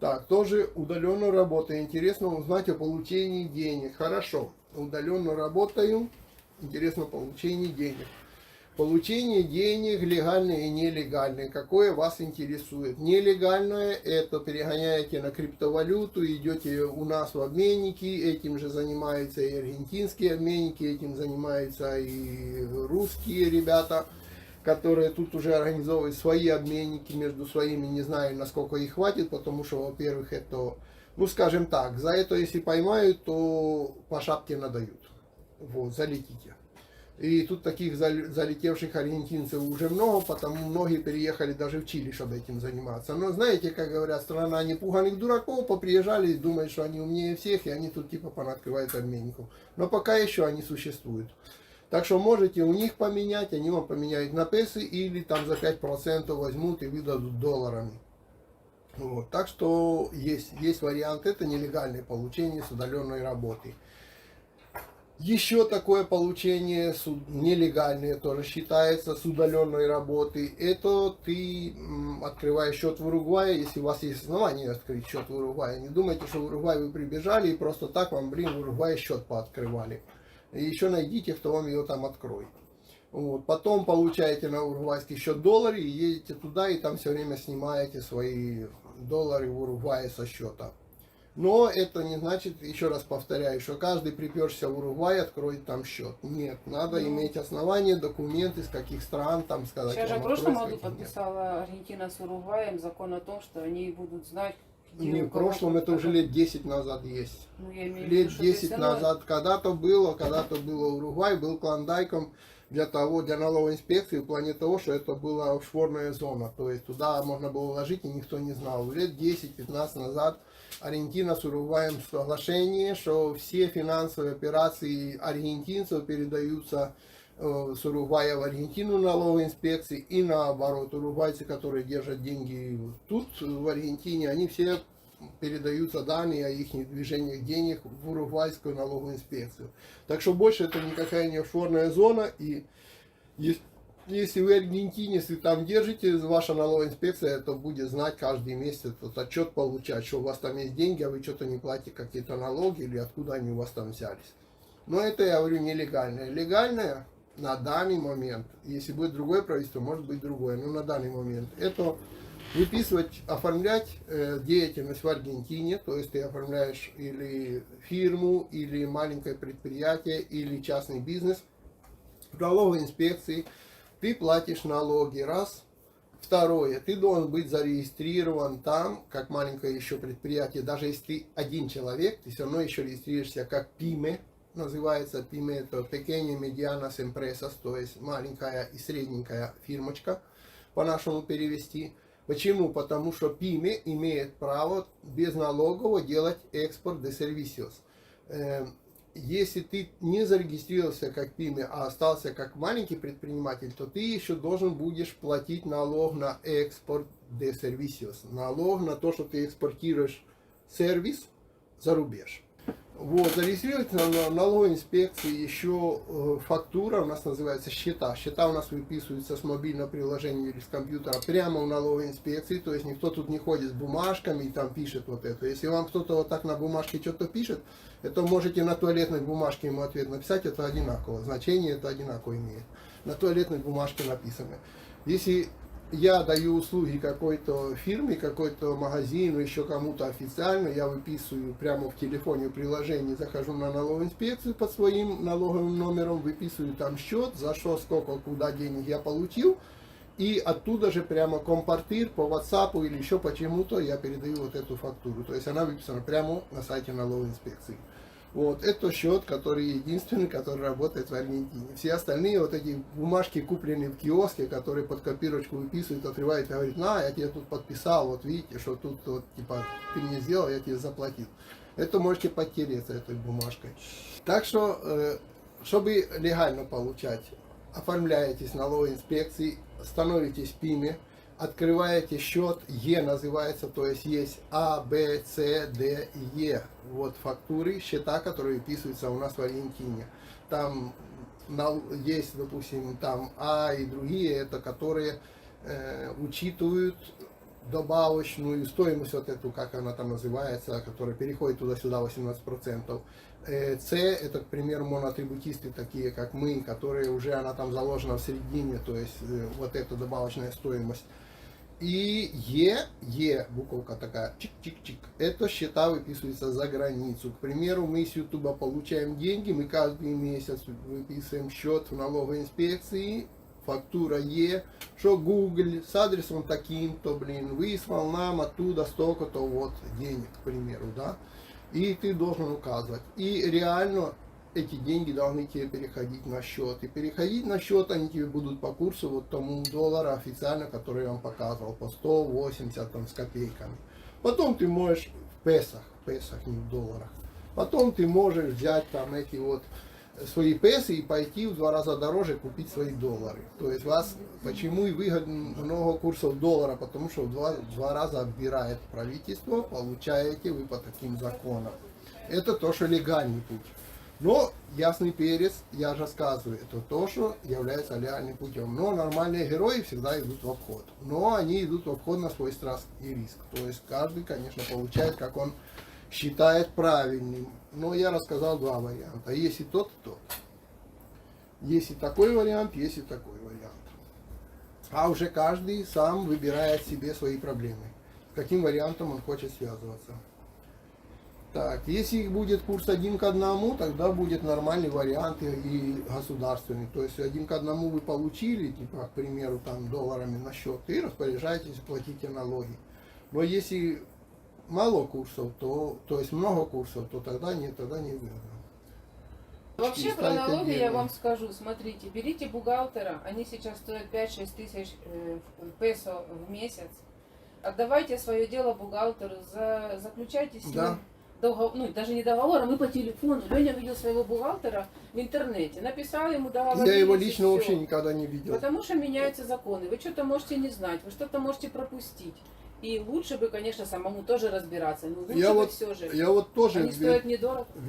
Так, тоже удаленную работу. Интересно узнать о получении денег. Хорошо, удаленно работаю. Интересно получение денег. Получение денег легальное и нелегальное. Какое вас интересует? Нелегальное — это перегоняете на криптовалюту, идете у нас в обменники, этим же занимаются и аргентинские обменники, этим занимаются и русские ребята, которые тут уже организовывают свои обменники между своими. Не знаю, насколько их хватит, потому что, во-первых, это, ну скажем так, за это если поймают, то по шапке надают. Вот, залетите. И тут таких залетевших аргентинцев уже много, потому многие переехали даже в Чили, чтобы этим заниматься. Но знаете, как говорят, страна непуганых дураков, поприезжали и думают, что они умнее всех, и они тут типа понаткрывают обменников. Но пока еще они существуют. Так что можете у них поменять, они вам поменяют на песы или там за 5% возьмут и выдадут долларами. Вот. Так что есть вариант, это нелегальное получение с удаленной работы. Еще такое получение нелегальное тоже считается с удаленной работы. Это ты открываешь счет в Уругвае, если у вас есть основания открыть счет в Уругвае. Не думайте, что в Уругвай вы прибежали и просто так вам, в Уругвае счет пооткрывали. И еще найдите, кто вам его там откроет. Вот. Потом получаете на уругвайский счет доллары и едете туда, и там все время снимаете свои доллары в Уругвае со счета. Но это не значит, еще раз повторяю, что каждый приперся в Уругвай откроет там счет. Нет, надо иметь основания, документы, с каких стран, там сказать. Сейчас же в прошлом году подписала Аргентина с Уругваем закон о том, что они будут знать, где не в прошлом, это уже лет 10 назад есть. Ну, я имею в Лет виду, 10 назад когда-то было Уругвай, был клондайком для налоговой инспекции в плане того, что это была офшорная зона. То есть туда можно было вложить и никто не знал. Лет 10-15 назад Аргентина с Уругваем соглашение, что все финансовые операции аргентинцев передаются с Уругвая в Аргентину налоговой инспекции и наоборот. Уругвайцы, которые держат деньги тут, в Аргентине, они все передаются данные о их движениях денег в уругвайскую налоговую инспекцию. Так что больше это никакая не офшорная зона. И если вы в Аргентине, если там держите, ваша налоговая инспекция это будет знать каждый месяц, этот отчет получать, что у вас там есть деньги, а вы что-то не платите какие-то налоги или откуда они у вас там взялись. Но это, я говорю, нелегальное. Легальное на данный момент, если будет другое правительство, может быть другое, но на данный момент это выписывать, оформлять деятельность в Аргентине, то есть ты оформляешь или фирму, или маленькое предприятие, или частный бизнес в налоговой инспекции, ты платишь налоги, раз. Второе, ты должен быть зарегистрирован там, как маленькое еще предприятие, даже если ты один человек, ты все равно еще регистрируешься как PYME, называется PYME, это Pequeñas Medianas Empresas, то есть маленькая и средненькая фирмочка, по-нашему перевести. Почему? Потому что PYME имеет право безналогово делать экспорт de servicios. Если ты не зарегистрировался как PYME, а остался как маленький предприниматель, то ты еще должен будешь платить налог на экспорт de servicios. Налог на то, что ты экспортируешь сервис за рубеж. Вот, зарегистрировать на налоговой инспекции еще фактура, у нас называется счета. Счета у нас выписываются с мобильного приложения или с компьютера прямо в налоговой инспекции, то есть никто тут не ходит с бумажками и там пишет вот это. Если вам кто-то вот так на бумажке что-то пишет, это можете на туалетной бумажке ему ответ написать, это одинаково, значение это одинаково имеет. На туалетной бумажке написано. Если я даю услуги какой-то фирме, какой-то магазину, еще кому-то официально, я выписываю прямо в телефоне, в приложении, захожу на налоговую инспекцию под своим налоговым номером, выписываю там счет, за что, сколько, куда денег я получил, и оттуда же прямо компортир по WhatsApp или еще почему-то я передаю вот эту фактуру. То есть она выписана прямо на сайте налоговой инспекции. Вот, это счет, который единственный, который работает в Аргентине. Все остальные вот эти бумажки, купленные в киоске, которые под копирочку выписывают, отрывают и говорят, на, я тебе тут подписал, вот видите, что тут вот, типа, ты мне сделал, я тебе заплатил. Это можете потереться этой бумажкой. Так что, чтобы легально получать, оформляетесь в налоговой инспекции, становитесь PYME, открываете счет, Е называется, то есть есть А, Б, С, Д и Е. Вот фактуры, счета, которые выписываются у нас в Аргентине. Там есть, допустим, там А и другие, это которые учитывают добавочную стоимость, вот эту, как она там называется, которая переходит туда-сюда 18%. С, это, к примеру, моноатрибутисты, такие как мы, которые уже она там заложена в середине, то есть вот эта добавочная стоимость. И Е, буковка такая, чик-чик-чик, это счета выписываются за границу. К примеру, мы с Ютуба получаем деньги, мы каждый месяц выписываем счет в налоговой инспекции, фактура Е, что Google с адресом таким-то, выслал нам оттуда столько-то вот денег, к примеру, да. И ты должен указывать. И реально эти деньги должны тебе переходить на счет. И переходить на счет они тебе будут по курсу вот тому доллара официально, который я вам показывал, по 180 там, с копейками. Потом ты можешь в песах, не в долларах. Потом ты можешь взять там эти вот свои песы и пойти в 2 раза дороже купить свои доллары. То есть вас, почему и выгодно много курсов доллара, потому что в 2 раза отбирает правительство, получаете вы по таким законам. Это то, что легальный путь. Но ясный перец, я же рассказываю, это то, что является легальным путем. Но нормальные герои всегда идут в обход. Но они идут в обход на свой страх и риск. То есть каждый, конечно, получает, как он считает правильным. Но я рассказал 2 варианта. Есть и тот, и тот. Есть и такой вариант, есть и такой вариант. А уже каждый сам выбирает себе свои проблемы. С каким вариантом он хочет связываться. Так, если будет курс 1 к 1, тогда будет нормальный вариант и государственный. То есть 1 к 1 вы получили, типа, к примеру, там долларами на счет, и распоряжаетесь, платите налоги. Но если мало курсов, то есть много курсов, то тогда нет, тогда не выгодно. Вообще И про ставить налоги я отдельно. вам скажу. Смотрите, берите бухгалтера, они сейчас стоят 5-6 тысяч песо в месяц. Отдавайте свое дело бухгалтеру, заключайте с ним Да. ну даже не договор, а мы по телефону. Леня видел своего бухгалтера в интернете, написал ему договор. Я его лично вообще никогда не видел. Потому что меняются законы. Вы что-то можете не знать, вы что-то можете пропустить. И лучше бы, конечно, самому тоже разбираться. Но лучше Я бы вот, все же. я вот тоже Они стоят недорого.